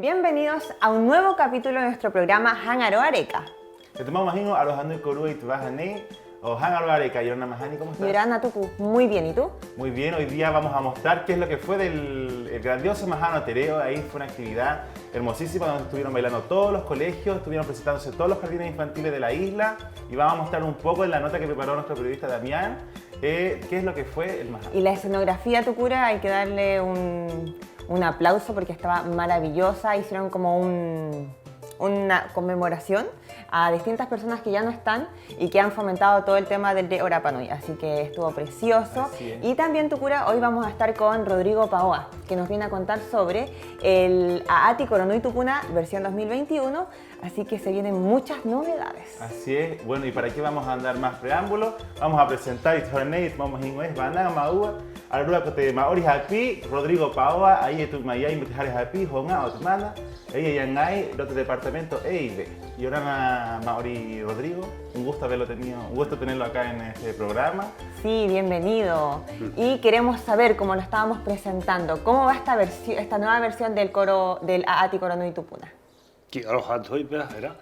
Bienvenidos a un nuevo capítulo de nuestro programa Hangaro Areca. Te tomamos hingo arojando y corú y te vas a ne o Hangaro Areca. Yorana Mahani, ¿cómo estás? Yorana Tuku, muy bien, ¿y tú? Muy bien, hoy día vamos a mostrar qué es lo que fue del grandioso Mahano Tereo. Ahí fue una actividad hermosísima donde estuvieron bailando todos los colegios, estuvieron presentándose todos los jardines infantiles de la isla y vamos a mostrar un poco en la nota que preparó nuestro periodista Damián qué es lo que fue el Mahano. Y la escenografía Tucura hay que darle un aplauso porque estaba maravillosa, hicieron como una conmemoración a distintas personas que ya no están y que han fomentado todo el tema del de Rapa Nui, así que estuvo precioso. Y también Tucura, hoy vamos a estar con Rodrigo Paoa, que nos viene a contar sobre el Aati Coronui Tupuna versión 2021, así que se vienen muchas novedades. Así es, bueno, y para qué vamos a andar más preámbulos, vamos a presentar y torneos, vamos a inglés, Banana Maua, Arrua Cote Maori Happy, Rodrigo Paoa, ahí tu Mayay Mutihari Happy, Honga Otmana, ella Yangai, el otro departamento EIB. Y ahora Maori Rodrigo, un gusto tenerlo acá en este programa. Sí, bienvenido. Y queremos saber, como lo estábamos presentando, ¿cómo va esta nueva versión del coro del Aati Coronui Tupuna? Ki aroha toi pea, era?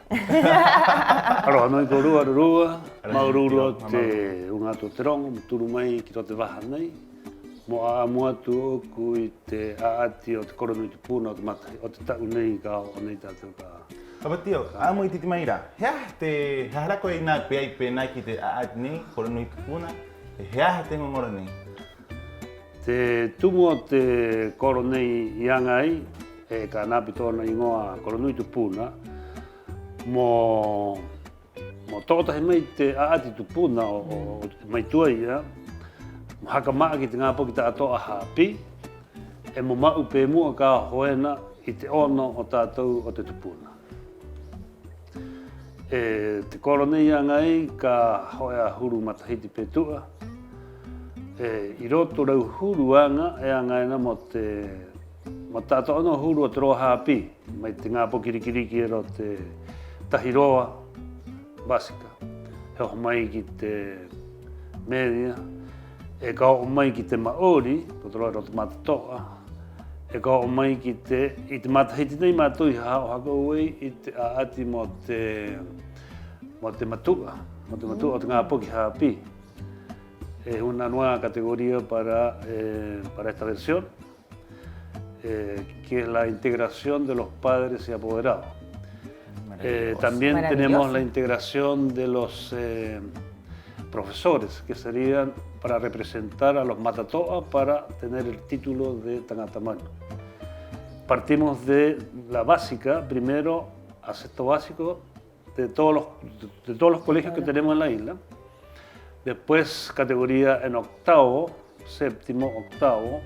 Aroha noi korua rurua, maururo te unga tu terongo, muturu mai ki rote waha nei. Mo a mua tu oku i te aati o te Coronui Tupuna o te matai, o te tau nei ka o nei tātou ka. Kapatio, amo i titi maira. Hea te harako e nā pea i pēnā ki te aati nei, Coronui Tupuna, hea te ngongoro nei. Te tumu o te Coronui Iangai, e ka nāpi tōna ingoa Coronui Tupuna, mo tōtahi mai te aati Tupuna o mai tua ia, mo haka maa ki te ngāpo ki te atoa hāpi, e mo mau pē mua ka hoena i te ono o tātou o te Tupuna. E te Coronui Iangai ka hoea huru matahiti pētua, i roto rau huruanga e angaina mo tātou anō huru o te roa hāpi, mai te ngāpo kirikiriki e ro te tahiroa basika. He ho mai ki te media, e ka o mai ki te Maori, ko te roa ro te matatoa, e ka o mai ki i te matahiti nei mātui hao haka uei i te aati mo te matua, o te ngāpo ki hāpi. Es una nueva categoría para esta versión, que es la integración de los padres y apoderados. También tenemos la integración de los profesores, que serían para representar a los matatoa para tener el título de Tangatamano. Partimos de la básica, primero a sexto básico, de todos los colegios que tenemos en la isla. Después categoría en octavo, séptimo, octavo,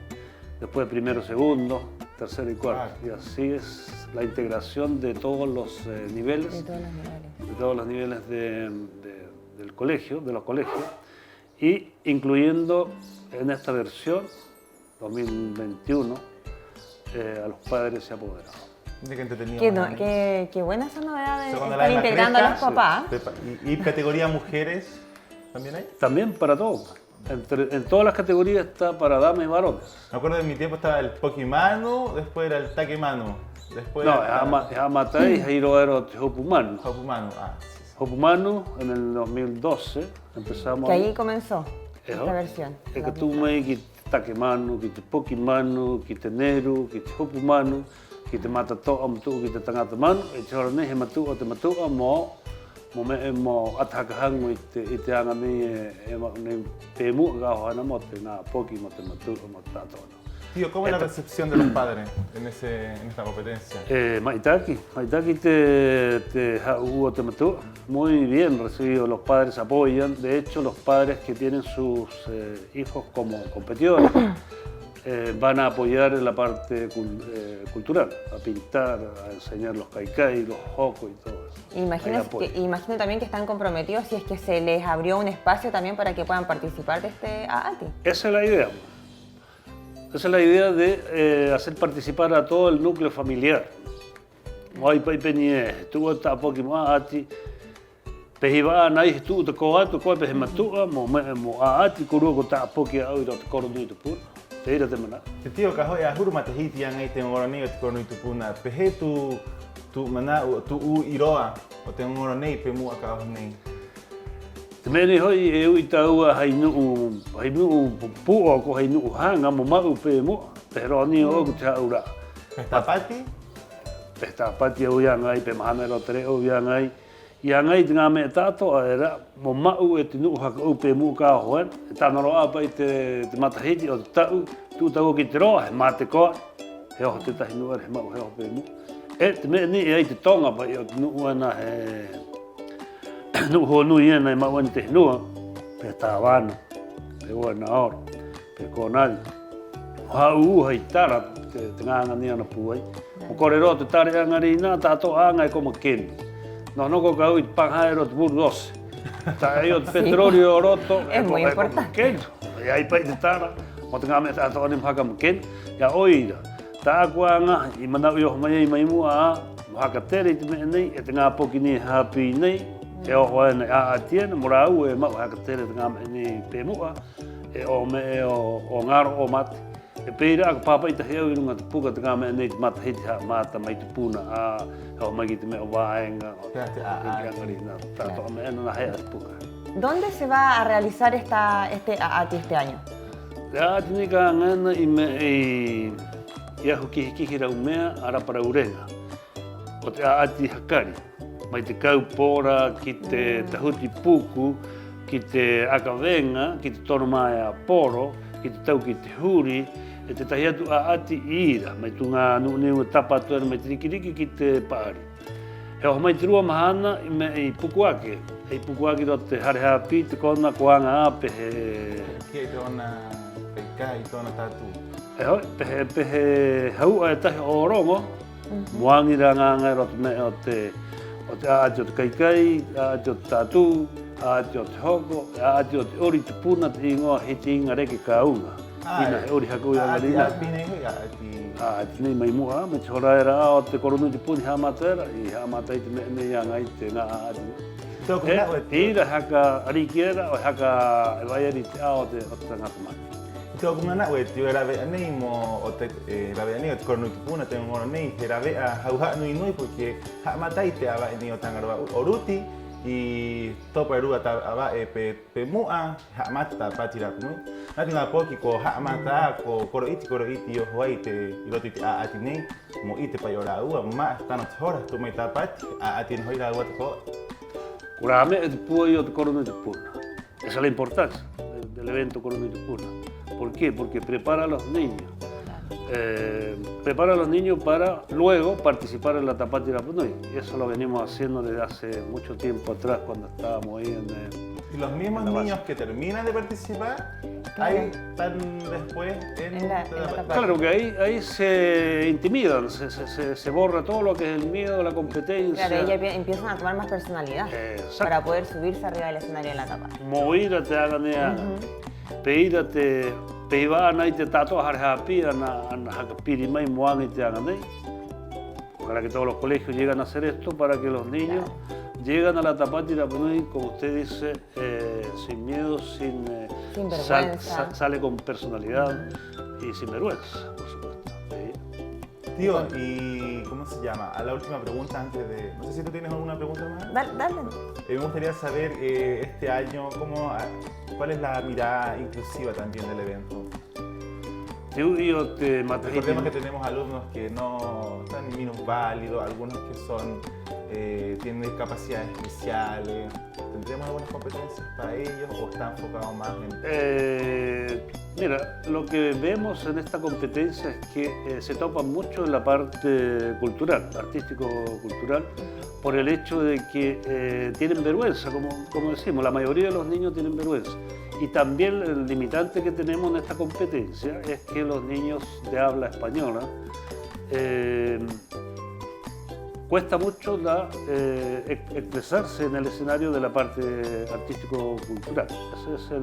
después primero, segundo, tercero y cuarto. Y así es la integración de todos los niveles, de todos los niveles del colegio, de los colegios, y incluyendo en esta versión 2021 a los padres y apoderados. Qué buena esa novedad de estar integrando a los papás. ¿Y categoría mujeres? ¿También hay? También para todos. En todas las categorías está para damas y varones. Me acuerdo de mi tiempo estaba el Pokimanu, después era el Takemanu. No, es Amatai, Jairo era Hopumanu. Hopumanu, Hopumanu en el 2012 empezamos. Que ahí comenzó esta versión. Es que tú me dijiste Takemanu, que te Pokimanu, que te Neru, que te Hopumanu, que te Matatoa, que te Tangatamanu, y te Horane, que te Matua, mo atakahangu i te anga nei pēmua ka hoana mo te ngā poki mo te matua mo tātou. Tío, ¿cómo es la recepción de los padres en esta competencia? Maitaki te hau o te matua. Muy bien recibido, los padres apoyan. De hecho, los padres que tienen sus hijos como competidores van a apoyar en la parte cultural, a pintar, a enseñar los kaikai, los hoko y todo eso. Imagino también que están comprometidos si es que se les abrió un espacio también para que puedan participar de este Aati. Esa es la idea. Esa es la idea de hacer participar a todo el núcleo familiar. Moi pai penie, tu ta poki mo Aati. Pehiwa nai tu te ko atu ko pe matua mo Aati ko ro ko ta poki au i te Coronui Tupuna. Teira te mana. Tío, cajo ya juro matahiti yang ai tengo orani te kono itu puna. Pehe tu mana tu iroa o tengo orani pe mu aka nei. Te mene hoi e ui taua hai nuu pua ko hai nuu hanga mo mau pe mo. Te roni o ku te aura. Pesta pati? Pesta pati au ia ngai pe mahana ro tere au ia ngai. Ia ngai te ngā mea tātoa era mo mau e te nuu haka au pe mu ka hoen. E tāna roa pa i te matahiti o te tau. Tu tau ki te roa, he mā te koa. He oho te tahi nua he mau he oho pe mu. E te mea ni e ai te tonga pa i o te nuu ana he... Nuu hoa nui ena e mau ani te hinua. Pe tāwana, pe oa na oro, pe kōnari. Ha uu hei tara te nganga ni ana puai. Mo kore roa te tare angari nā tātou anga e koma keni. No noko ka ui te panghae ro te buru dose. Ta e o te petrolio roto. Es muy importante. E ai pai te tara. Mo te ngā mea tātou ani mhaka mkeni. Ia oira. Tā kuanga i manau i oho mai ai mai mua a. Mhaka tere i te mea nei. E te ngā poki ni hapi nei. E oho ana a atiena. Mora au e mau haka tere te ngā mea nei pe mua. E o me e o ngaro o mate. E peira ako papa i tahi au i runga te puka te ngā mea nei te matahiti ha mata mai te puna a. Hau mai ki te mea o wāenga. O te angari nā tātou mea na hea te puka. ¿Dónde se va a realizar este AATI este año? Te āti ni ka ngana i me i ahu kihi rau mea ara para urenga. O te āti hakari. Mai te kaupora, ki te tahuti puku, ki te akawenga, ki te tono mai a poro, ki te tau ki te huri, e te tahi atu āti ira. Mai tu ngā nuu tapatu ana mai te rikiriki ki te pāri. He oho mai te rua mahana i me i pukuake. Hei pukuake ro te harehapi, te kona koanga ape he... Ki te ona peikai, te ona tātu. E hoi, pehe haua e tahi o rongo, moangira ngā ngai ro te mea o te aati o te kaikai, aati o te tātū, aati o te hoko, aati o te ori te puna te ingoa he te inga reke ka unga. Ina he ori haka ui angarina. Aati nei hui aati. Aati nei mai mua, me te horaera o te koronu te puni hamatera, i hamatai te mea nei angai te ngā aati. Ira haka arikiera o haka e waiari te ao te tangata mai. Tōku ngana ue tio e rawe anei mo o te rawe anei o te koronu te puna te ngoro nei he rawe a hauha nui nui porque ha matai te awa e ni o tangaroa o ruti i topa e rua ta awa e pe mua ha mata ta pati raku nui. Nati ngā poki ko ha mata ko koro iti o hoai te i roto i te aati nei mo i te pai ora ua ma tano te hora tu mai ta pati aati hoi ra ua te koa. Kura me e te pua i o te koronu te puna. Esa es la importancia del evento koronu te puna. ¿Por qué? Porque prepara a los niños. Prepara a los niños para luego participar en la Tapati Rapunui. Y eso lo venimos haciendo desde hace mucho tiempo atrás, cuando estábamos ahí en... ¿Y los mismos niños que terminan de participar, ahí están después en la Tapati? Claro, que ahí se intimidan, se borra todo lo que es el miedo, la competencia. Claro, ellas empiezan a tomar más personalidad para poder subirse arriba del escenario de la Tapati. Moira te hagan Peira te peiva ana i te tātoa harehapi ana hakapiri mai moangi te anga nei. Para que todos los colegios llegan a hacer esto, para que los niños llegan a la Tapati Rapunui, como usted dice, sin miedo, sin vergüenza. Sale con personalidad y sin vergüenza, por supuesto. Tío, ¿y cómo se llama? A la última pregunta antes de... No sé si tú tienes alguna pregunta más. Dale. Me gustaría saber este año cuál es la mirada inclusiva también del evento. Recordemos que tenemos alumnos que no están ni minusválidos, algunos que tienen discapacidades especiales. ¿Tendremos algunas competencias para ellos o está enfocado más en...? Mira, lo que vemos en esta competencia es que se topa mucho en la parte cultural, artístico-cultural, por el hecho de que tienen vergüenza, como decimos, la mayoría de los niños tienen vergüenza. Y también el limitante que tenemos en esta competencia es que los niños de habla española cuesta mucho expresarse en el escenario de la parte artístico-cultural. Ese es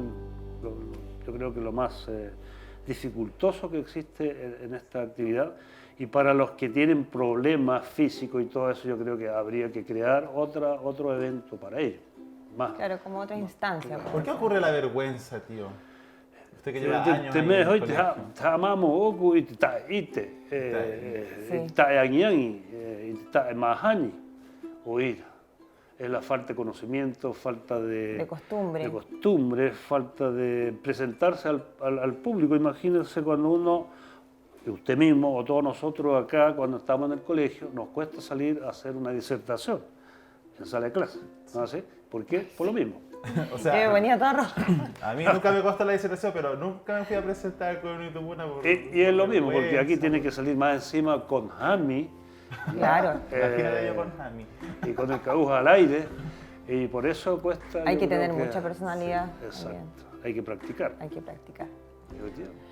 yo creo que lo más dificultoso que existe en esta actividad. Y para los que tienen problemas físicos y todo eso, yo creo que habría que crear otro evento para ellos. Claro, como otra instancia. ¿Por qué ocurre la vergüenza, tío? Usted que lleva años te ahí me en el hoy colegio. te amamos oku y te ta yangiangi y te mahani oír. Es la falta de conocimiento, falta de costumbre, falta de presentarse al público. Imagínense cuando uno, usted mismo o todos nosotros acá, cuando estamos en el colegio, nos cuesta salir a hacer una disertación en sala de clase, ¿no así? ¿Por qué? Por lo mismo. O sea, venía todo rojo. A mí nunca me costó la disertación, pero nunca me fui a presentar con un Itupuna. Y es lo mismo, porque aquí tiene que salir más encima con Jami. Claro. Imagínate yo con Jami. Y con el cabuja al aire, y por eso cuesta... Hay que yo creo tener mucha personalidad. Exacto, También. hay que practicar. Hay que practicar. Efectivamente.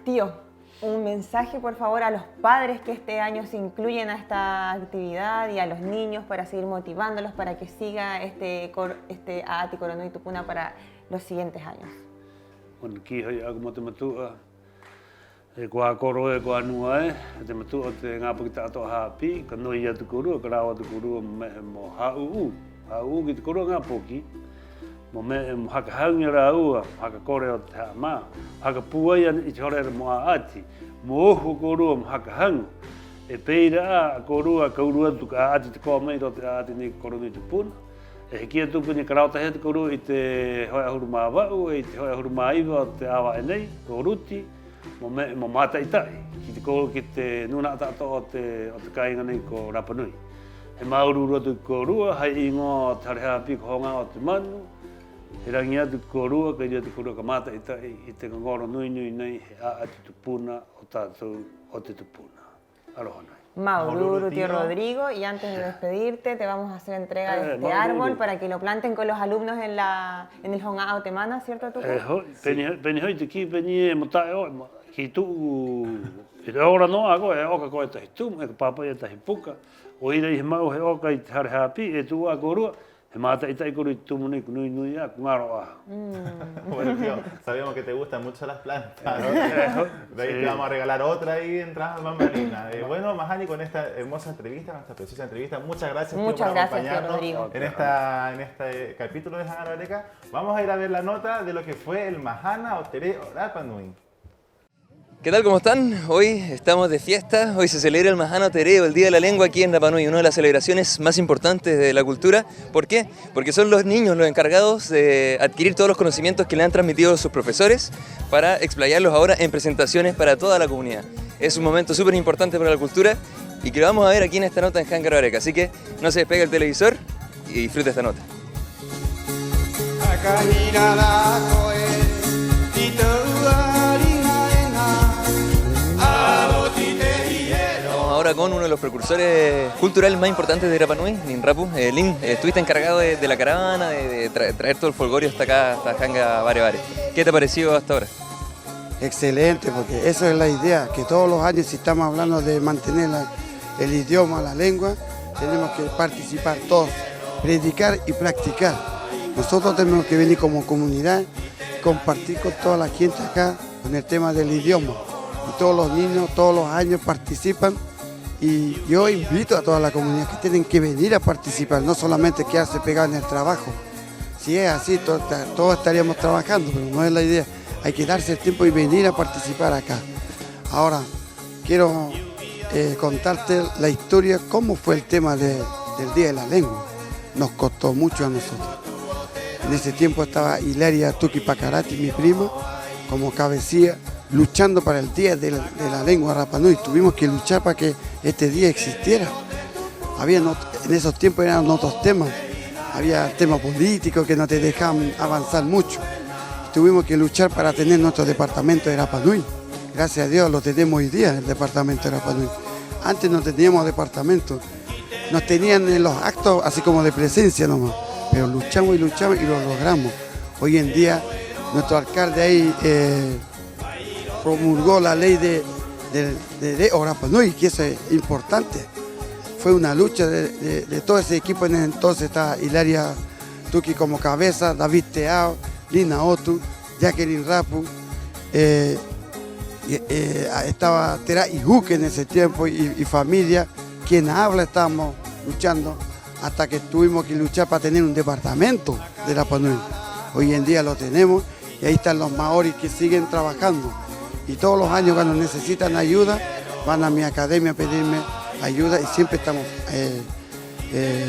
Tío, un mensaje por favor a los padres que este año se incluyen a esta actividad y a los niños para seguir motivándolos para que siga este Aati Coronó Itupuna para los siguientes años. Bueno, aquí como te metua, kwa koro kwa nua te metua te ngapa kita to happy kano ia tu kuru karawa tu kuru mo hau ki kuru ngapo ki mo me haka hanga rau haka kore o te ma haka puai i chore mo ati mo ho kuru mo haka hang e peira kuru a kuru tu ka ati te ko mai ro te ati ni koro ni tupun e kia tupu ni karawa te he kuru i te hoia huru mawa i te hoia huru maiwa te awa enei ko ruti mo mata itai ki te koro ki te nuna tato o te kainga nei ko Rapa Nui. He maururu atu ko rua, hai ingo tareha piko honga o te manu, he rangi atu ko rua, ka ria te korua ka mata itai i te ngoro nui nei he a ati tupuna o tātou o te tupuna. Aloha nai. Maururu, tío Rodrigo, y antes de despedirte te vamos a hacer entrega de este árbol para que lo planten con los alumnos en el Honga'ao Temana, ¿cierto Tupu? Peni hoi te ki peni e mo tae o, ki tu e ora no ago e oka ko e tahi tum, e papa e tahi puka, o ira i he mau he oka i te hare hapi, e tu a korua, he mata i tai koru i tumu nei nui a, kungaro a. Bueno, tío, sabemos que te gustan mucho las plantas, ¿no? De ahí te vamos a regalar otra ahí en Tras Bambalinas. Bueno, Mahani, con esta hermosa entrevista, nuestra preciosa entrevista, muchas gracias, tío, por acompañarnos en este capítulo de Hangaro Areca. Vamos a ir a ver la nota de lo que fue el Mahana Otere Rapa Nui. ¿Qué tal? ¿Cómo están? Hoy estamos de fiesta, hoy se celebra el Mahana Tereo, el Día de la Lengua aquí en Rapa Nui, una de las celebraciones más importantes de la cultura. ¿Por qué? Porque son los niños los encargados de adquirir todos los conocimientos que le han transmitido sus profesores para explayarlos ahora en presentaciones para toda la comunidad. Es un momento súper importante para la cultura y que lo vamos a ver aquí en esta nota en Hangaro Areca, así que no se despegue el televisor y disfrute esta nota. Ahora con uno de los precursores culturales más importantes de Rapa Nui, Lin Rapu. Lin, estuviste encargado de la caravana, de traer todo el folgorio hasta acá, hasta Hanga Bare Bare. ¿Qué te ha parecido hasta ahora? Excelente, porque esa es la idea, que todos los años si estamos hablando de mantener el idioma, la lengua, tenemos que participar todos, predicar y practicar. Nosotros tenemos que venir como comunidad, compartir con toda la gente acá con el tema del idioma. Y todos los niños, todos los años participan. Y yo invito a toda la comunidad que tienen que venir a participar, no solamente quedarse pegados en el trabajo. Si es así, todos estaríamos trabajando, pero no es la idea. Hay que darse el tiempo y venir a participar acá. Ahora, quiero contarte la historia, cómo fue el tema del Día de la Lengua. Nos costó mucho a nosotros. En ese tiempo estaba Hilaria Tuki Pacarati, mi primo, como cabecilla, luchando para el Día de la Lengua Rapa Nui. Tuvimos que luchar para que este día existiera. En esos tiempos eran otros temas. Había temas políticos que no te dejaban avanzar mucho. Tuvimos que luchar para tener nuestro departamento de Rapa Nui. Gracias a Dios lo tenemos hoy día, el departamento de Rapa Nui. Antes no teníamos departamento. Nos tenían en los actos así como de presencia nomás. Pero luchamos y luchamos y lo logramos. Hoy en día nuestro alcalde ahí promulgó la ley de Rapa Nui, que eso es importante. Fue una lucha de todo ese equipo. En ese entonces estaba Hilaria Tuki como cabeza, David Teao, Lina Otu, Jacqueline Rapu, estaba Tera Ijuque en ese tiempo y familia. Quien habla, estábamos luchando hasta que tuvimos que luchar para tener un departamento de Rapa Nui. Hoy en día lo tenemos y y ahí están los maoris que siguen trabajando. Y todos los años cuando necesitan ayuda, van a mi academia a pedirme ayuda y siempre estamos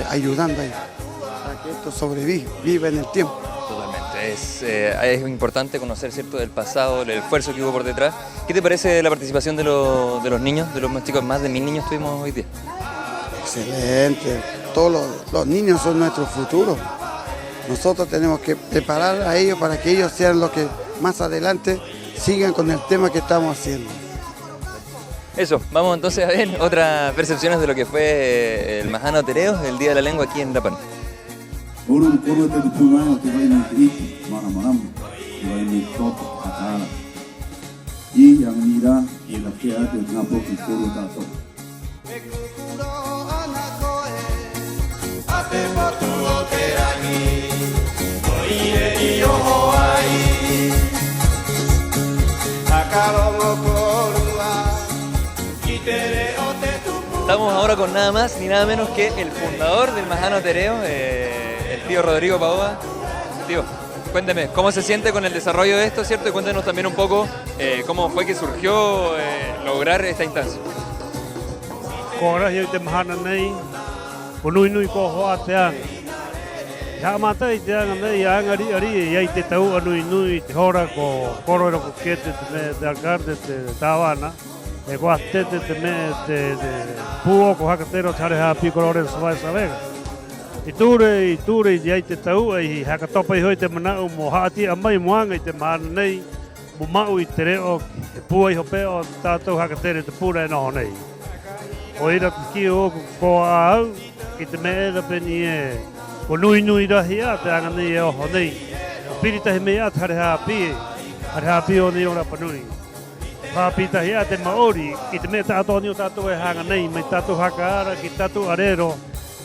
ayudando ahí para que esto viva en el tiempo. Totalmente, es importante conocer, ¿cierto?, del pasado, el esfuerzo que hubo por detrás. ¿Qué te parece la participación de los niños, de los más chicos? Más de 1000 niños tuvimos hoy día. Excelente, todos los niños son nuestro futuro. Nosotros tenemos que preparar a ellos para que ellos sean los que más adelante sigan con el tema que estamos haciendo. Eso, vamos entonces a ver otras percepciones de lo que fue el Mahano Tereo, el Día de la Lengua aquí en La Panu. Estamos ahora con nada más ni nada menos que el fundador del Mahano Tereo, el tío Rodrigo Paoa. Tío, cuénteme, ¿cómo se siente con el desarrollo de esto, cierto? Y cuéntenos también un poco cómo fue que surgió lograr esta instancia. E guastete te me de puo ko hakatero chare ha pico Lorenzo vai saber. I ture i ai te tau ai hakatopa i hoi te mana mo hati amai moanga i te mana nei mo mau i te reo pua i hope o tātou hakatere te pura e noho nei. O ira ki o ko au i te me era peni e ko nui rahi a te anga nei e oho nei. O pirita he mea tare ha pi o nei ora panui. Pita hea te Maori, ki te mea tātou ni o tātou e hanga nei, mai tātou hakaara, ki tātou arero,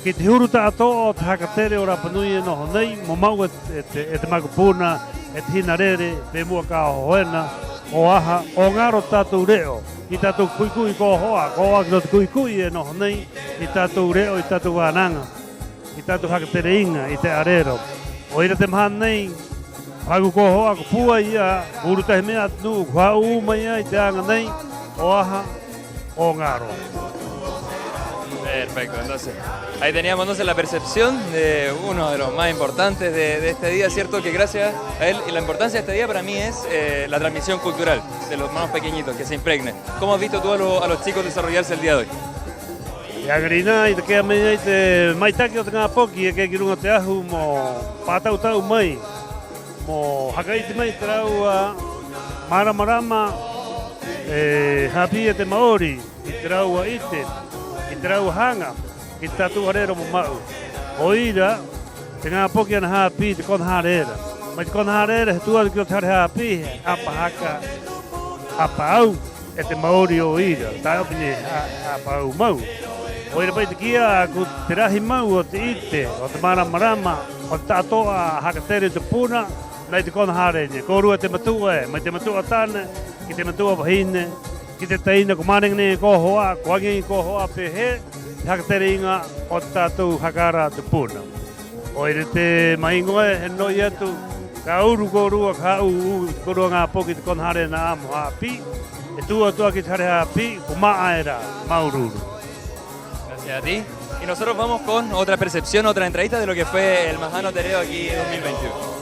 ki te huru tātou o te hakatere o Rapanui e noho nei, mo mau e te makupuna, e te hinarere, pe mua ka hoena, o aha, o ngaro tātou reo, i tātou kuikui ko hoa, ko aki no te kuikui e noho nei, i tātou reo, i tātou wānanga, i tātou hakatere inga, i te arero. O ira te maha nei, Hagu ko hoa ko pua ia, uru tahi mea nu, kua mai ai te anga nei, o aha, o ngaro. Perfecto, entonces ahí teníamos entonces la percepción de uno de los más importantes de este día, ¿cierto? Que gracias a él, y la importancia de este día para mí es la transmisión cultural de los más pequeñitos, que se impregnen. ¿Cómo has visto tú a los chicos desarrollarse el día de hoy? Ia grina i te kea mea i te maitaki o te ngā poki e kei kirunga te ahu mo pātautau mai. Mo hakaiti mai te rau maramarama hapi e te Maori, i te rau ite, i te rau hanga, i te tatu harero mo mau. O ira, te ngā poki ana hapi te kona harera. Mai te kona harera he tuari ki o te hare hapi, apa haka, apa au e te Maori o ira. Tā opini apa au mau. O ira pai te kia ku te rahi mau o te ite, o te maramarama, o te tatoa hakatere te puna, nei te kona hareine, ko rua te matua e, mai te matua tāne, ki te matua wahine, ki te teina ko marengne ko hoa, ko angi ko hoa pe he, te hakatere inga o te tātou hakara te puna. O ere te maingoe, he noi atu, ka uru ko rua, ka ko rua ngā poki te kona hare na amo hapi, e tua ki te hare hapi, ko maa era, maururu. Gracias a ti. Y nosotros vamos con otra percepción, otra entradita de lo que fue el Mahano Tereo aquí 2021.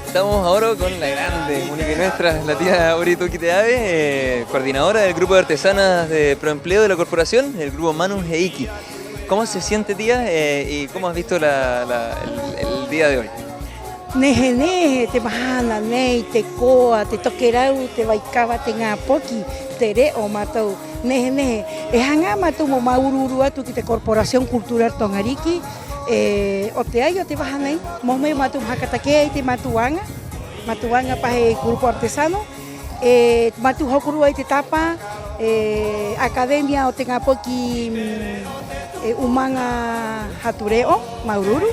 Estamos ahora con la grande única nuestra, la tía Orito Quiteave, coordinadora del grupo de artesanas de proempleo de la corporación, el grupo Manus Heiki. ¿Cómo se siente, tía, y cómo has visto el día de hoy? Nehe, te mahana nei, te koa, te tokerau, te waikawa, te ngā poki, te reo matou. Nehe, e hanga matou mo maururu atu ki te Corporación Cultural Tongariki, o te ai o te waha nei, mo mei matou hakatakea i te matuanga pahe grupo artesano, matou hokuru ai te tapa, Academia o te ngā poki umanga hatureo, maururu.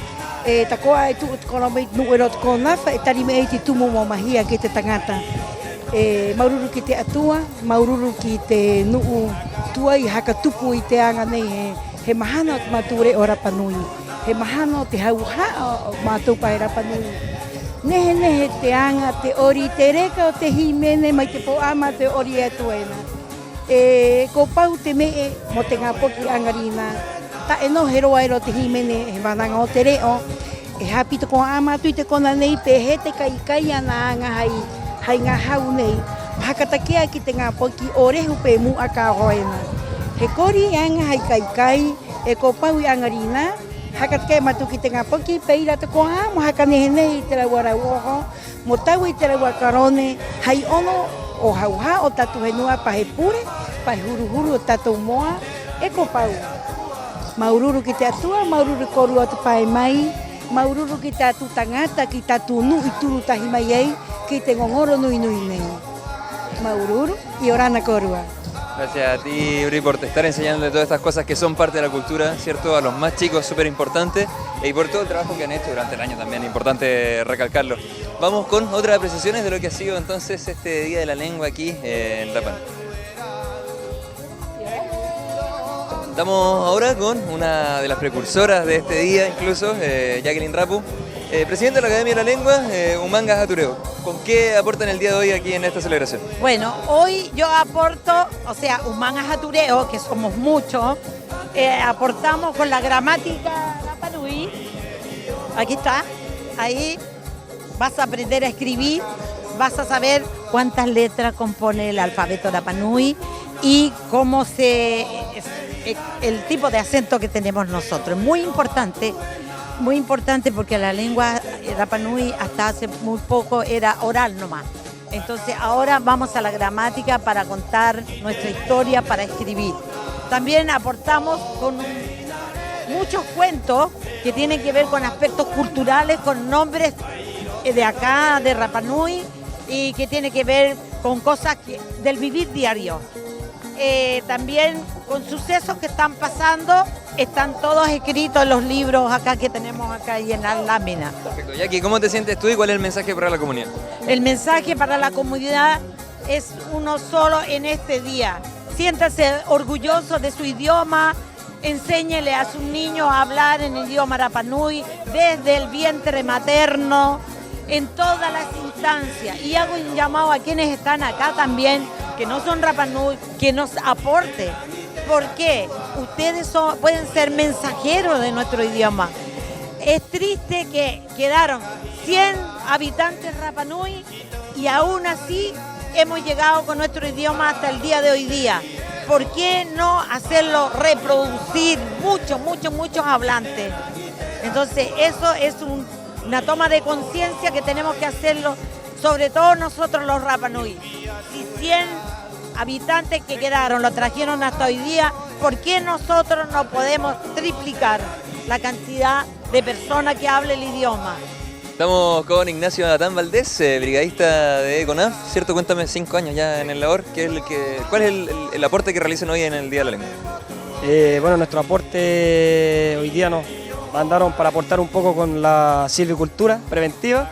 Takoa e tu'utukona mai nu'ero tukona, tarime e te tumu mo mahia ki te tangata. Maururu ki te atua, maururu ki te nu'u tua i haka tupu i te anga nei he mahana o te mature o Rapanui. He mahana o te hauha o mātou pai Rapanui. Nehe te anga, te ori, te reka o te himene mai te poama te ori e tuena. Ko pau te mee mo te ngā poki angarina. Ta e no he roa ero te himene he wananga o te reo. E hapi te koa amatu i te kona nei pe he te kai ana anga hai ngā hau nei. Hakatakea ki te ngā poki o rehu pe mu a ka hoena. He kori anga hai kai e ko pau i angarina. Hakatakea matu ki te ngā poki peira te koa mo haka nehe nei te rau arau oho. Mo tau i te rau a karone hai ono o hauha o tatu he nua pahe pure, pahe huruhuru o tatu moa e ko pau. Maururu ki te atua, maururu koru o te pae mai, maururu ki te atu tangata ki tatu nu i turu tahi mai ei, ki te ngongoro nui nei. Maururu y orana korua. Gracias a ti, Uri, por estar enseñando todas estas cosas que son parte de la cultura, ¿cierto? A los más chicos, súper importante, y por todo el trabajo que han hecho durante el año también, importante recalcarlo. Vamos con otras apreciaciones de lo que ha sido entonces este Día de la Lengua aquí en Rapa Nui. Estamos ahora con una de las precursoras de este día, incluso, Jacqueline Rapu, presidenta de la Academia de la Lengua, Umanga Hatureo. ¿Con qué aportan el día de hoy aquí en esta celebración? Bueno, hoy yo aporto, o sea, Umanga Hatureo, que somos muchos, aportamos con la gramática Rapa Nui. Aquí está, ahí vas a aprender a escribir, vas a saber cuántas letras compone el alfabeto Rapa Nui y cómo el tipo de acento que tenemos nosotros. Muy importante porque la lengua Rapa Nui hasta hace muy poco era oral nomás. Entonces ahora vamos a la gramática para contar nuestra historia, para escribir. También aportamos con muchos cuentos que tienen que ver con aspectos culturales, con nombres de acá, de Rapa Nui, y que tiene que ver con cosas del vivir diario. También con sucesos que están pasando, están todos escritos en los libros acá que tenemos acá y en la lámina. Perfecto. Jackie, ¿cómo te sientes tú y cuál es el mensaje para la comunidad? El mensaje para la comunidad es uno solo en este día. Siéntase orgulloso de su idioma, enséñele a sus niños a hablar en el idioma Rapa Nui desde el vientre materno, en todas las instancias. Y hago un llamado a quienes están acá también, que no son Rapa Nui, que nos aporten. ¿Por qué? Ustedes pueden ser mensajeros de nuestro idioma. Es triste que quedaron 100 habitantes Rapa Nui y aún así hemos llegado con nuestro idioma hasta el día de hoy día. ¿Por qué no hacerlo reproducir muchos hablantes? Entonces eso es una toma de conciencia que tenemos que hacerlo, sobre todo nosotros los Rapa Nui. Si 100 habitantes que quedaron lo trajeron hasta hoy día, ¿por qué nosotros no podemos triplicar la cantidad de personas que hablen el idioma? Estamos con Ignacio Natán Valdés, brigadista de CONAF, ¿cierto? Cuéntame, 5 años ya en el labor, ¿cuál es el aporte que realizan hoy en el Día de la Lengua? Bueno, nuestro aporte hoy día nos mandaron para aportar un poco con la silvicultura preventiva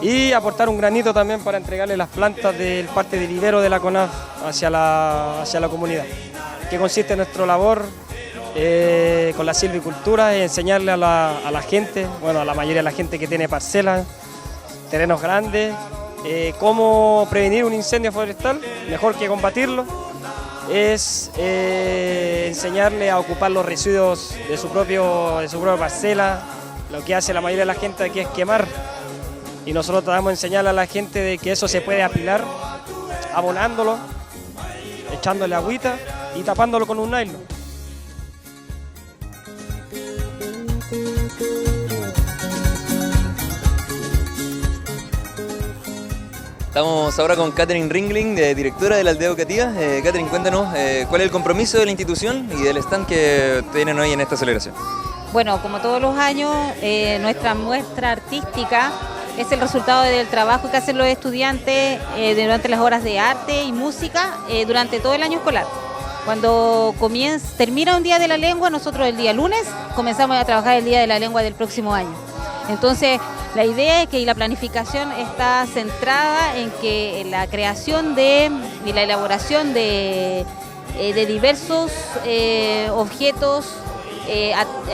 y aportar un granito también para entregarle las plantas del parte del vivero de la CONAF hacia la comunidad. ¿Qué consiste nuestra labor con la silvicultura? Es enseñarle a la gente, bueno, a la mayoría de la gente que tiene parcelas, terrenos grandes, cómo prevenir un incendio forestal, mejor que combatirlo, es enseñarle a ocupar los residuos de su propia parcela. Lo que hace la mayoría de la gente aquí es quemar. Y nosotros tratamos de enseñarle a la gente de que eso se puede apilar, abonándolo, echándole agüita y tapándolo con un nylon. Estamos ahora con Catherine Ringling, directora de la aldea educativa. Catherine, cuéntanos cuál es el compromiso de la institución y del stand que tienen hoy en esta celebración. Bueno, como todos los años, nuestra muestra artística es el resultado del trabajo que hacen los estudiantes durante las horas de arte y música durante todo el año escolar. Cuando termina un día de la lengua, nosotros el día lunes comenzamos a trabajar el día de la lengua del próximo año. Entonces, la idea es que la planificación está centrada en que la creación y la elaboración de diversos objetos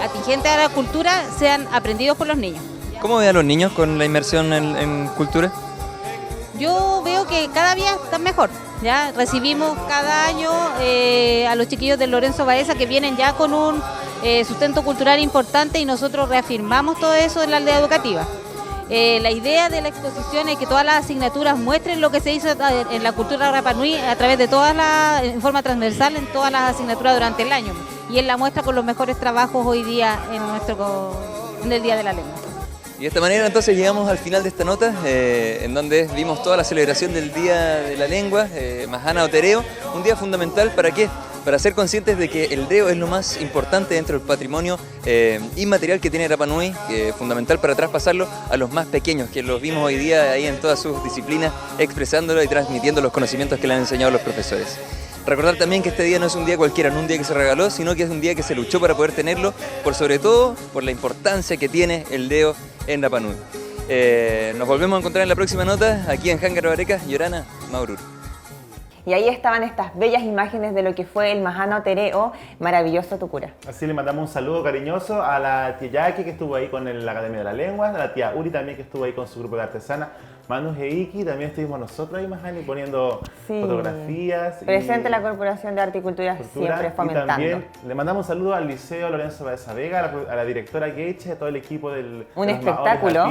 atingentes a la cultura sean aprendidos por los niños. ¿Cómo ve a los niños con la inmersión en cultura? Yo veo que cada día están mejor. Ya recibimos cada año a los chiquillos del Lorenzo Baeza que vienen ya con un sustento cultural importante y nosotros reafirmamos todo eso en la aldea educativa. La idea de la exposición es que todas las asignaturas muestren lo que se hizo en la cultura Rapa Nui a través de en forma transversal en todas las asignaturas durante el año. Y él la muestra con los mejores trabajos hoy día en el Día de la Lengua. Y de esta manera entonces llegamos al final de esta nota, en donde vimos toda la celebración del Día de la Lengua, Mahana o Tereo, un día fundamental ¿para qué? Para ser conscientes de que el deo es lo más importante dentro del patrimonio inmaterial que tiene Rapa Nui, fundamental para traspasarlo a los más pequeños, que los vimos hoy día ahí en todas sus disciplinas, expresándolo y transmitiendo los conocimientos que le han enseñado los profesores. Recordar también que este día no es un día cualquiera, no un día que se regaló, sino que es un día que se luchó para poder tenerlo, sobre todo por la importancia que tiene el deo en Rapa Nui. Nos volvemos a encontrar en la próxima nota, aquí en Jángaro Areca, Yorana, Maurur. Y ahí estaban estas bellas imágenes de lo que fue el Mahana o Tereo, maravilloso Tucura. Así le mandamos un saludo cariñoso a la tía Jackie que estuvo ahí con la Academia de la Lengua, a la tía Uri también que estuvo ahí con su grupo de artesana, Manu Heiki, también estuvimos nosotros ahí, Mahani, poniendo fotografías. Presente la Corporación de Arte y Cultura siempre fomentando. Y también le mandamos un saludo al Liceo Lorenzo Baeza Vega, a la directora Geiche, a todo el equipo del un espectáculo.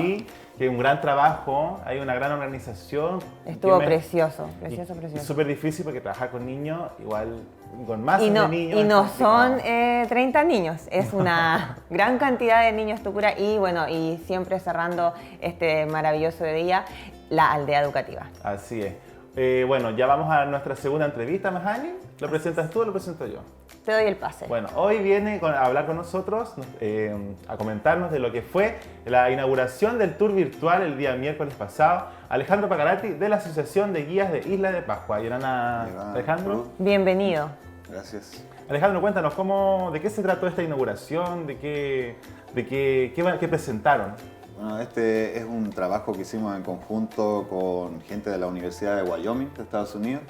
Que es un gran trabajo, hay una gran organización. Estuvo precioso, precioso. Súper difícil porque trabajar con niños, igual con más de niños. Y no son 30 niños, es una gran cantidad de niños Tucura y bueno, y siempre cerrando este maravilloso día, la aldea educativa. Así es. Bueno, ya vamos a nuestra segunda entrevista, Mahani. ¿Lo presentas tú o lo presento yo? Te doy el pase. Bueno, hoy viene a hablar con nosotros, a comentarnos de lo que fue la inauguración del tour virtual el día miércoles pasado, Alejandro Pacarati de la Asociación de Guías de Isla de Pascua. Alejandro. Bienvenido. Gracias. Alejandro, cuéntanos, ¿de qué se trató esta inauguración? ¿Qué presentaron? Bueno, este es un trabajo que hicimos en conjunto con gente de la Universidad de Wyoming, de Estados Unidos.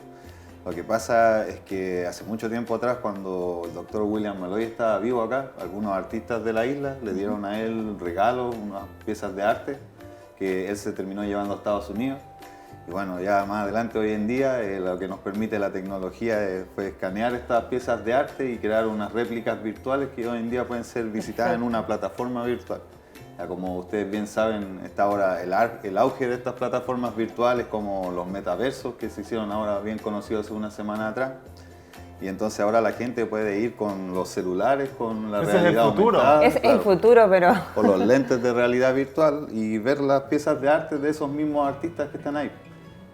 Lo que pasa es que hace mucho tiempo atrás, cuando el doctor William Malloy estaba vivo acá, algunos artistas de la isla le dieron a él regalos, unas piezas de arte que él se terminó llevando a Estados Unidos. Y bueno, ya más adelante, hoy en día, lo que nos permite la tecnología fue escanear estas piezas de arte y crear unas réplicas virtuales que hoy en día pueden ser visitadas en una plataforma virtual. Ya como ustedes bien saben, está ahora el auge de estas plataformas virtuales como los metaversos que se hicieron ahora bien conocidos hace una semana atrás. Y entonces ahora la gente puede ir con los celulares, con la realidad aumentada. Es el futuro, pero... Con los lentes de realidad virtual y ver las piezas de arte de esos mismos artistas que están ahí.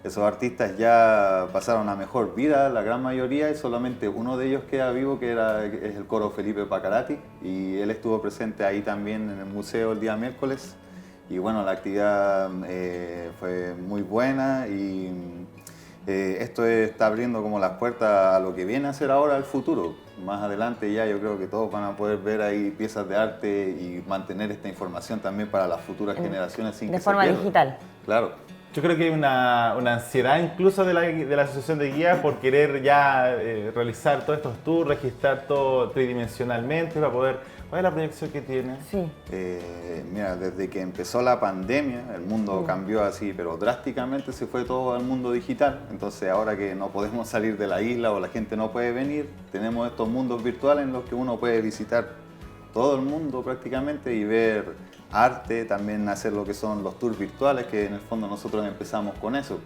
Esos artistas ya pasaron a mejor vida, la gran mayoría, y solamente uno de ellos queda vivo, que es el coro Felipe Pacarati, y él estuvo presente ahí también en el museo el día miércoles. Y bueno, la actividad fue muy buena y esto está abriendo como las puertas a lo que viene a ser ahora el futuro. Más adelante ya yo creo que todos van a poder ver ahí piezas de arte y mantener esta información también para las futuras generaciones sin que se pierda. De forma digital. Claro. Yo creo que hay una ansiedad incluso de la Asociación de Guías por querer ya realizar todos estos tours, registrar todo tridimensionalmente para poder... ¿Cuál es la proyección que tiene? Sí. Mira, desde que empezó la pandemia, el mundo cambió así, pero drásticamente se fue todo al mundo digital. Entonces ahora que no podemos salir de la isla o la gente no puede venir, tenemos estos mundos virtuales en los que uno puede visitar todo el mundo prácticamente y ver arte, también hacer lo que son los tours virtuales, que en el fondo nosotros empezamos con eso.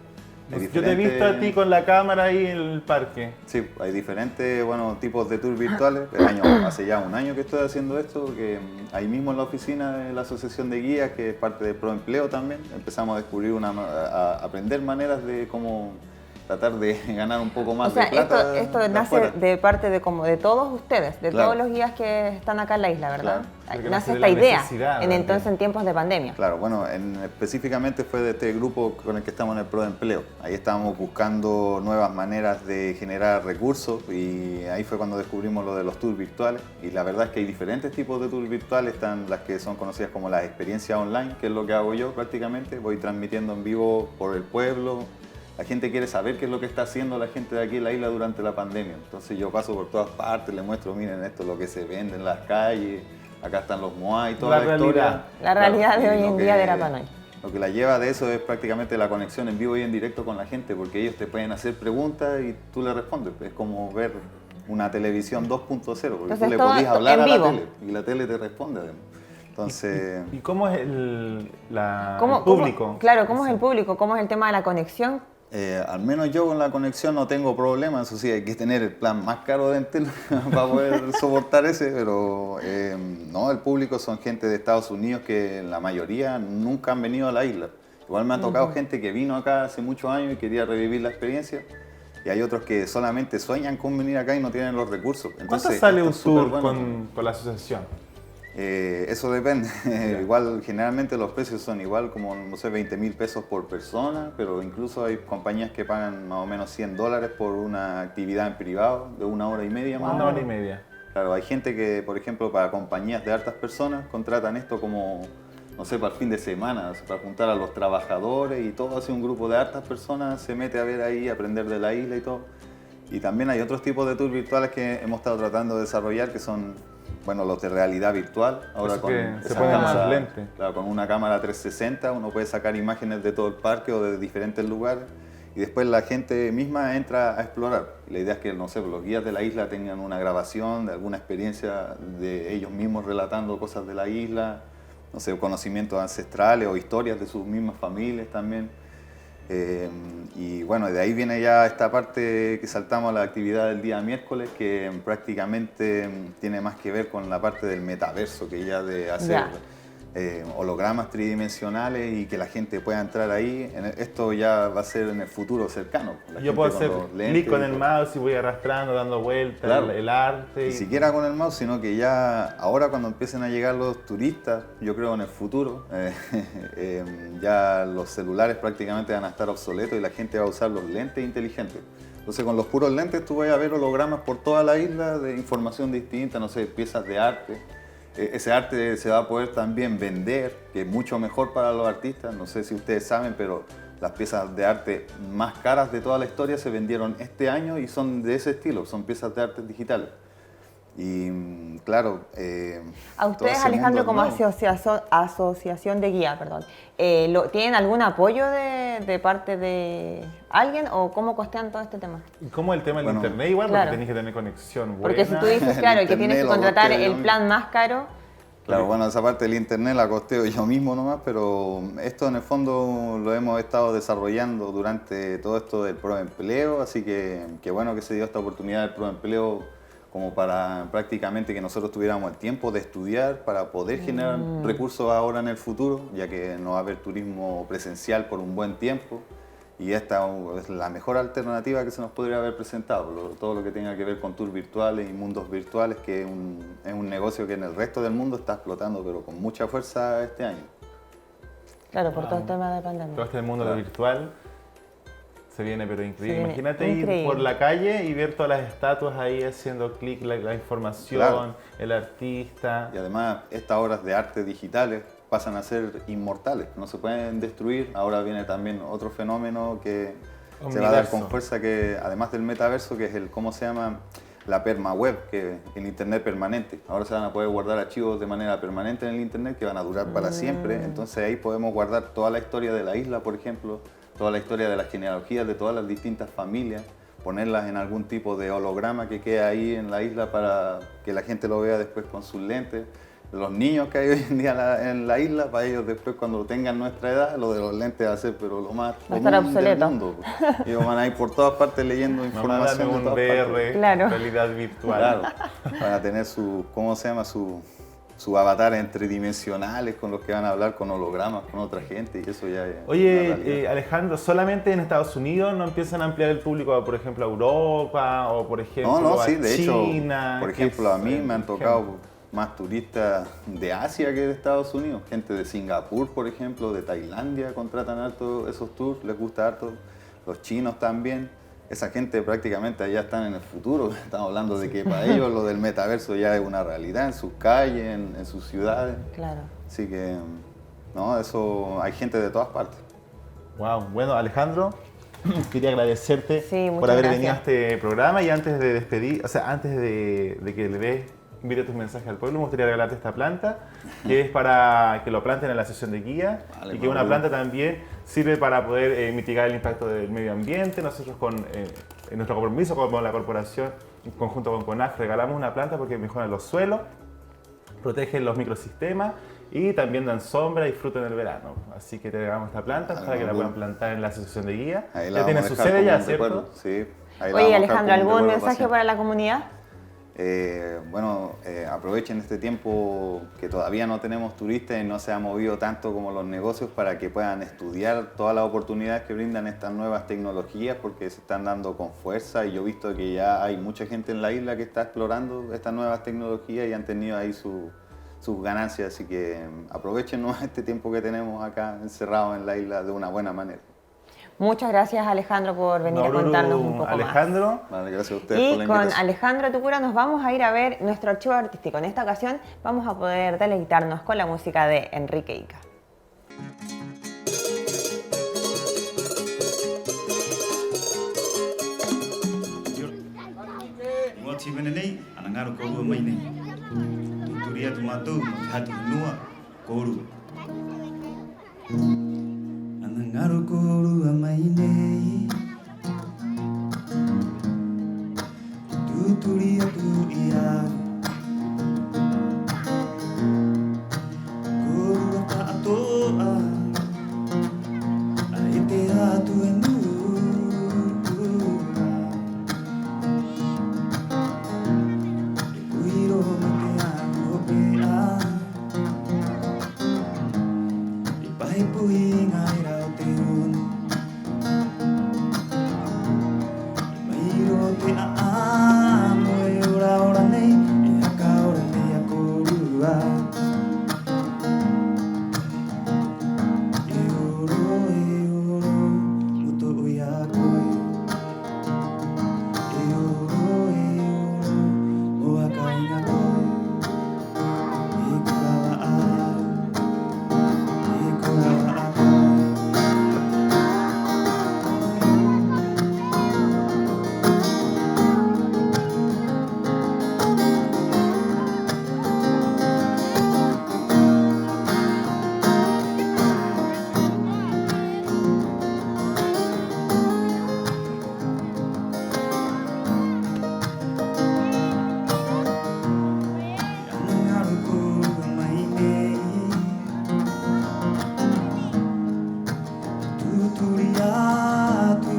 Yo te he visto a ti con la cámara ahí en el parque. Sí, hay diferentes tipos de tours virtuales. Hace ya un año que estoy haciendo esto, porque ahí mismo en la oficina de la Asociación de Guías, que es parte de Proempleo también, empezamos a descubrir, a aprender maneras de cómo tratar de ganar un poco más o sea, de plata. esto de nace afuera. de parte de como de todos ustedes, de Claro. todos los guías que están acá en la isla, ¿verdad? Porque Nace nace de esta la idea, necesidad, entonces en tiempos de pandemia. Claro, bueno, específicamente fue de este grupo con el que estamos en el Pro de Empleo. Ahí estábamos buscando nuevas maneras de generar recursos y ahí fue cuando descubrimos lo de los tours virtuales. Y la verdad es que hay diferentes tipos de tours virtuales, están las que son conocidas como las experiencias online, que es lo que hago yo prácticamente. Voy transmitiendo en vivo por el pueblo. La gente quiere saber qué es lo que está haciendo la gente de aquí en la isla durante la pandemia. Entonces yo paso por todas partes, les muestro, miren, esto es lo que se vende en las calles, acá están los moai, toda la historia. La realidad Claro, de y hoy lo en que- día de Rapa Nui. Lo que la lleva de eso es prácticamente la conexión en vivo y en directo con la gente, porque ellos te pueden hacer preguntas y tú le respondes. Es como ver una televisión 2.0, porque Entonces, tú le todo podías esto hablar en a la vivo. tele y la tele te responde además. Entonces... ¿Y cómo es el ¿Cómo- público? Claro, ¿cómo es el público? ¿Cómo es el tema de la conexión? Al menos yo con la conexión no tengo problema, eso sí, hay que tener el plan más caro de Entel para poder soportar ese, pero no, el público son gente de Estados Unidos que la mayoría nunca han venido a la isla. Igual me ha tocado gente que vino acá hace muchos años y quería revivir la experiencia, y hay otros que solamente sueñan con venir acá y no tienen los recursos. ¿Cuánto Entonces, sale esto un es súper tour bueno. con la asociación? Eso depende. Igual, generalmente los precios son igual, como, no sé, 20.000 pesos por persona, pero incluso hay compañías que pagan más o menos $100 por una actividad en privado de 1 hora y media más o Una menos. hora y media. Claro, hay gente que, por ejemplo, para compañías de hartas personas contratan esto como, no sé, para el fin de semana, o sea, para juntar a los trabajadores y todo, así un grupo de hartas personas se mete a ver ahí, aprender de la isla y todo. Y también hay otros tipos de tours virtuales que hemos estado tratando de desarrollar, que son, bueno, los de realidad virtual. Ahora Eso con que se esa ponen cámara- sus lentes. claro, con una cámara 360 uno puede sacar imágenes de todo el parque o de diferentes lugares y después la gente misma entra a explorar. Y la idea es que, no sé, los guías de la isla tengan una grabación de alguna experiencia de ellos mismos relatando cosas de la isla, no sé, conocimientos ancestrales o historias de sus mismas familias también. Y bueno, de ahí viene ya esta parte que saltamos a la actividad del día miércoles, que prácticamente tiene más que ver con la parte del metaverso, que ya de hacer Ya. hologramas tridimensionales y que la gente pueda entrar ahí. Esto ya va a ser en el futuro cercano. La Yo gente puedo con hacer los lentes clic con y el todo. mouse y voy arrastrando, dando vueltas, Claro. el arte. Ni siquiera con el mouse, sino que ya ahora cuando empiecen a llegar los turistas, yo creo en el futuro, ya los celulares prácticamente van a estar obsoletos y la gente va a usar los lentes inteligentes. Entonces con los puros lentes tú vas a ver hologramas por toda la isla de información distinta, no sé, piezas de arte. Ese arte se va a poder también vender, que es mucho mejor para los artistas. No sé si ustedes saben, pero las piezas de arte más caras de toda la historia se vendieron este año y son de ese estilo, son piezas de arte digitales. Y claro... A todo ustedes, ese Alejandro, mundo como nuevo. asociación de guía, perdón, ¿tienen algún apoyo de parte de alguien o cómo costean todo este tema? ¿Y cómo el tema del Bueno, internet? Igual claro. porque tenés que tener conexión buena. Porque si tú dices, claro, que internet tienes que lo contratar costeo yo el mismo. plan más caro, Claro, bueno, esa parte del internet la costeo yo mismo nomás, pero esto en el fondo lo hemos estado desarrollando durante todo esto del Proempleo, así que qué bueno que se dio esta oportunidad del Proempleo como para prácticamente que nosotros tuviéramos el tiempo de estudiar para poder generar recursos ahora en el futuro, ya que no va a haber turismo presencial por un buen tiempo. Y esta es la mejor alternativa que se nos podría haber presentado, todo lo que tenga que ver con tours virtuales y mundos virtuales, que es un negocio que en el resto del mundo está explotando, pero con mucha fuerza este año. claro, por todo el tema de pandemia. Todo este mundo virtual se viene pero increíble. Se viene Imagínate increíble. ir por la calle y ver todas las estatuas ahí haciendo clic, la información, Claro. el artista. Y además estas obras de arte digitales pasan a ser inmortales, no se pueden destruir. Ahora viene también otro fenómeno que se va a dar con Omniverso. fuerza, que además del metaverso, que es el, ¿cómo se llama? La permaweb, que es el internet permanente. Ahora se van a poder guardar archivos de manera permanente en el internet que van a durar para siempre. Entonces ahí podemos guardar toda la historia de la isla, por ejemplo, toda la historia de las genealogías de todas las distintas familias, ponerlas en algún tipo de holograma que quede ahí en la isla para que la gente lo vea después con sus lentes. Los niños que hay hoy en día en la isla, para ellos después cuando tengan nuestra edad, lo de los lentes va a ser pero lo más Va a estar común del obsoleto. mundo. Ellos van a ir por todas partes leyendo Mamá, dame información de un todas VR, partes. Claro. realidad virtual. Claro, van a tener su, ¿cómo se llama? sus avatares tridimensionales con los que van a hablar con hologramas, con otra gente, y eso ya es una Oye, realidad. Alejandro, ¿solamente en Estados Unidos no empiezan a ampliar el público, por ejemplo, a Europa o, por ejemplo, No, a sí, de China? hecho, por ejemplo, a mí me han tocado más turistas de Asia que de Estados Unidos. Gente de Singapur, por ejemplo, de Tailandia, contratan harto esos tours, les gusta harto. Los chinos también. Esa gente prácticamente allá están en el futuro. Estamos hablando de que para ellos lo del metaverso ya es una realidad en sus calles, en sus ciudades. Claro. Así que, no, eso hay gente de todas partes. Wow, bueno, Alejandro, quería agradecerte Sí, muchas por haber gracias. venido a este programa, y antes de despedir, o sea, antes de que le des, envíe tus mensajes al pueblo, me gustaría regalarte esta planta, que es para que lo planten en la sesión de guía, Vale, y que una Mauro. planta también sirve para poder mitigar el impacto del medio ambiente. Nosotros en nuestro compromiso con la corporación, en conjunto con CONAF, regalamos una planta porque mejoran los suelos, protegen los microsistemas y también dan sombra y fruto en el verano. Así que te regalamos esta planta Vale, para que la Mauro. puedan plantar en la asociación de guía. Ahí la Ya tiene vamos a su dejar sede como ya, un ¿cierto? recuerdo. Sí, ahí la Oye, vamos a dejar Alejandro, como un ¿algún recuerdo mensaje siempre. para la comunidad? Bueno, aprovechen este tiempo que todavía no tenemos turistas y no se ha movido tanto como los negocios para que puedan estudiar todas las oportunidades que brindan estas nuevas tecnologías, porque se están dando con fuerza, y yo he visto que ya hay mucha gente en la isla que está explorando estas nuevas tecnologías y han tenido ahí sus ganancias, así que aprovechen este tiempo que tenemos acá encerrados en la isla de una buena manera. Muchas gracias, Alejandro, por venir a Naururu, contarnos un poco Alejandro. Vale, gracias a ustedes Y por la con invitación. Alejandro Tucura nos vamos a ir a ver nuestro archivo artístico. En esta ocasión vamos a poder deleitarnos con la música de Enrique Ica. Ngoti mene nei, ana ngaro korua mai nei. Tuturia tu matou, hatu nua, korua. Ana ngaro korua mai nei. Tuturia tu ia. Korua ta atoa. Ai te atu e nua. Kuiro mate aku opea. I pai pui ngai rau te ono. I mairo te amo e ora ora nei. E haka ora nei a korua. E oro, muto ui a koe. E oro, o a kainga koe. E kurawa au, e kurawa a koe. Anangaro korua mai nei. Tuturia tu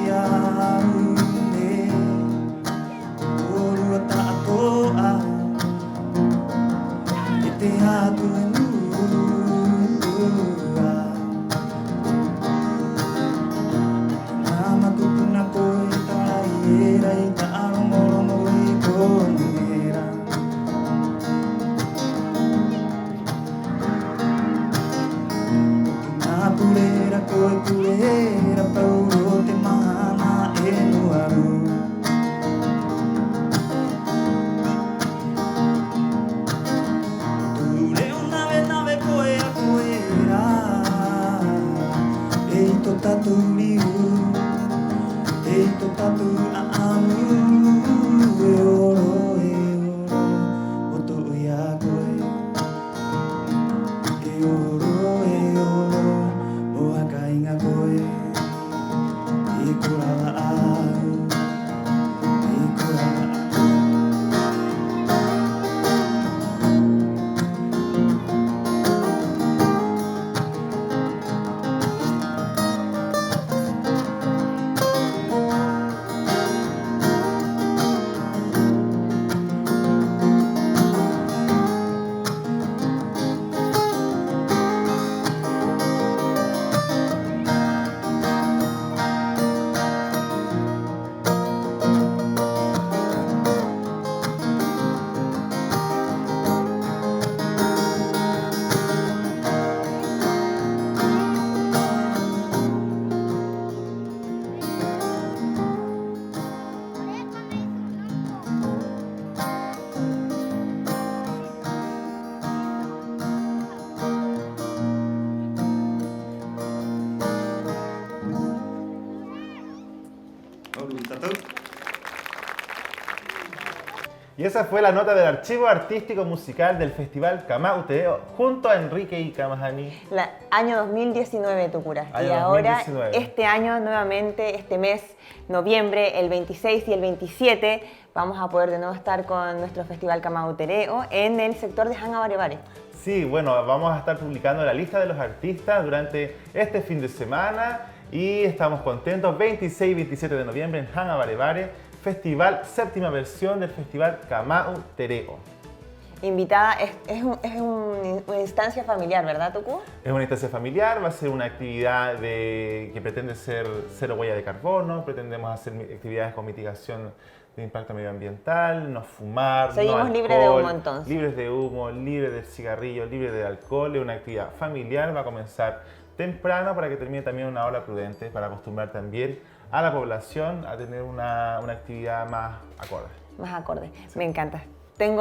ia nei. Korua ta atoa. E te atu e nua. Ngā makupuna koe tai era i ta arongorongo i konera. Ngā purera koe purera pauro te mana e nuaru. Ture o nawe koe a koera. Ei to tatu liu, ei to tatu a amu. E oro, o to ui a koe. E oro, o a kainga koe. E kurawa au, e kurawa au. Y esa fue la nota del archivo artístico musical del Festival Kamau Tereo junto a Enrique y Kamahani. Año 2019, Tucura. Año Y ahora, 2019. este año, nuevamente, este mes, noviembre, el 26 y el 27, vamos a poder de nuevo estar con nuestro Festival Kamau Tereo en el sector de Hanga Barebare. Sí, bueno, vamos a estar publicando la lista de los artistas durante este fin de semana y estamos contentos. 26 y 27 de noviembre en Hanga Barebare, festival, séptima versión del Festival Kamau Tereo. Invitada, es una instancia familiar, ¿verdad, Tucu? Es una instancia familiar, va a ser una actividad que pretende ser cero huella de carbono, pretendemos hacer actividades con mitigación de impacto medioambiental, no fumar, Seguimos no alcohol, libres de humo entonces. libres de humo, libres del cigarrillo, libres de alcohol. Es una actividad familiar, va a comenzar temprano para que termine también una hora prudente, para acostumbrar también a la población a tener una actividad más acorde. Más acorde, me encanta.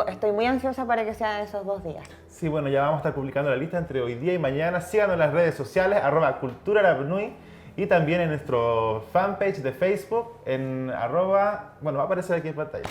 Estoy muy ansiosa para que sean esos 2 días. Sí, bueno, ya vamos a estar publicando la lista entre hoy día y mañana. Síganos en las redes sociales, @culturarapanui, y también en nuestro fanpage de Facebook, bueno, va a aparecer aquí en pantalla.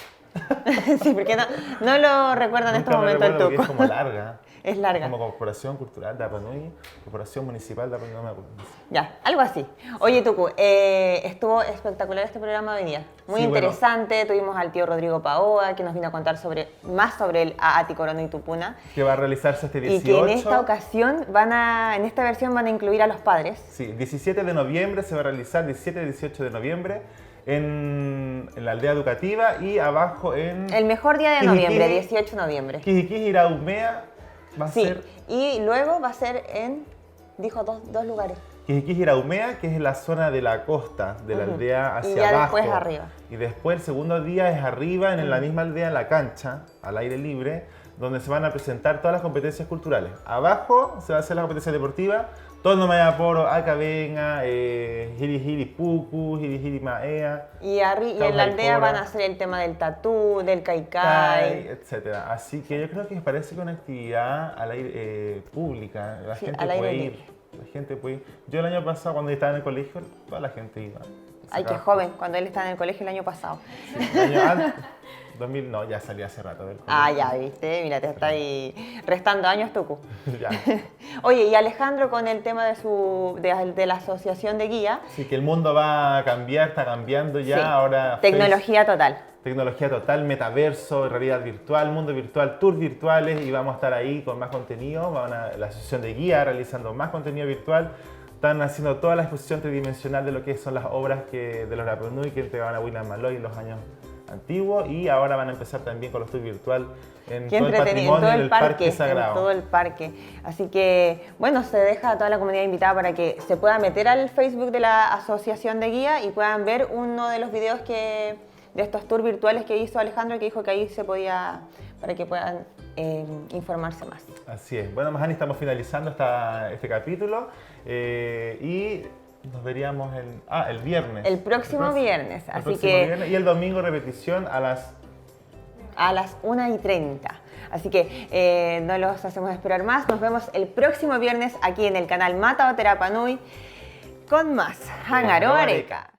Sí, porque no lo recuerdo en estos momentos el Tucu. Es como larga. Es larga. Como Corporación Cultural de Apanui, Corporación Municipal de Apanui, no me acuerdo. Ya, algo así. Oye, Tucu, estuvo espectacular este programa hoy día. Muy Sí, interesante. Tuvimos al tío Rodrigo Paoa, que nos vino a contar más sobre el Aati Corono y Tupuna. Que va a realizarse este 18. Y que en esta ocasión, en esta versión van a incluir a los padres. Sí, 17 de noviembre se va a realizar, 17 y 18 de noviembre, en la aldea educativa y abajo en... El mejor día de noviembre, 18 de noviembre. Quijiquiji, Iraumea, va a ser... Y luego va a ser dijo dos lugares. Quijiquiji, Iraumea, que es la zona de la costa de la aldea hacia y ya abajo. Después arriba. Y después el segundo día es arriba, en la misma aldea, en la cancha, al aire libre, donde se van a presentar todas las competencias culturales. Abajo se va a hacer la competencia deportiva, todo no me poro, Acabenga, Hiri Hiri Puku, Hiri Hiri Maea. Y en la aldea van a hacer el tema del tatú, del kaikai, etc. Así que yo creo que parece que una actividad al aire pública, la gente puede ir. La gente puede ir. Yo el año pasado, cuando estaba en el colegio, toda la gente iba. Ay, qué joven, cuando él estaba en el colegio el año pasado. Sí, el año antes. 2000, no, ya salí hace rato del colegio. Ah, ya, viste, mira, te está ahí restando años, Tucu. Ya. Oye, y Alejandro con el tema de la asociación de guía. Sí, que el mundo va a cambiar, está cambiando ya, sí. Ahora... Tecnología total. Tecnología total, metaverso, realidad virtual, mundo virtual, tours virtuales, y vamos a estar ahí con más contenido. La asociación de guía realizando más contenido virtual. Están haciendo toda la exposición tridimensional de lo que son las obras de los Rapa Nui que entregaban a William Maloy en los años antiguos, y ahora van a empezar también con los tours virtual en todo el patrimonio, en el parque sagrado. En todo el parque. Así que, bueno, se deja a toda la comunidad invitada para que se pueda meter al Facebook de la asociación de guía y puedan ver uno de los videos de estos tours virtuales que hizo Alejandro, que dijo que ahí se podía, para que puedan informarse más. Así es. Bueno, Mahani, estamos finalizando este capítulo y nos veríamos el viernes. El próximo viernes. Y el domingo repetición a las 1:30. Así que no los hacemos esperar más. Nos vemos el próximo viernes aquí en el canal Mata Otera Panui con más Hanga Areca.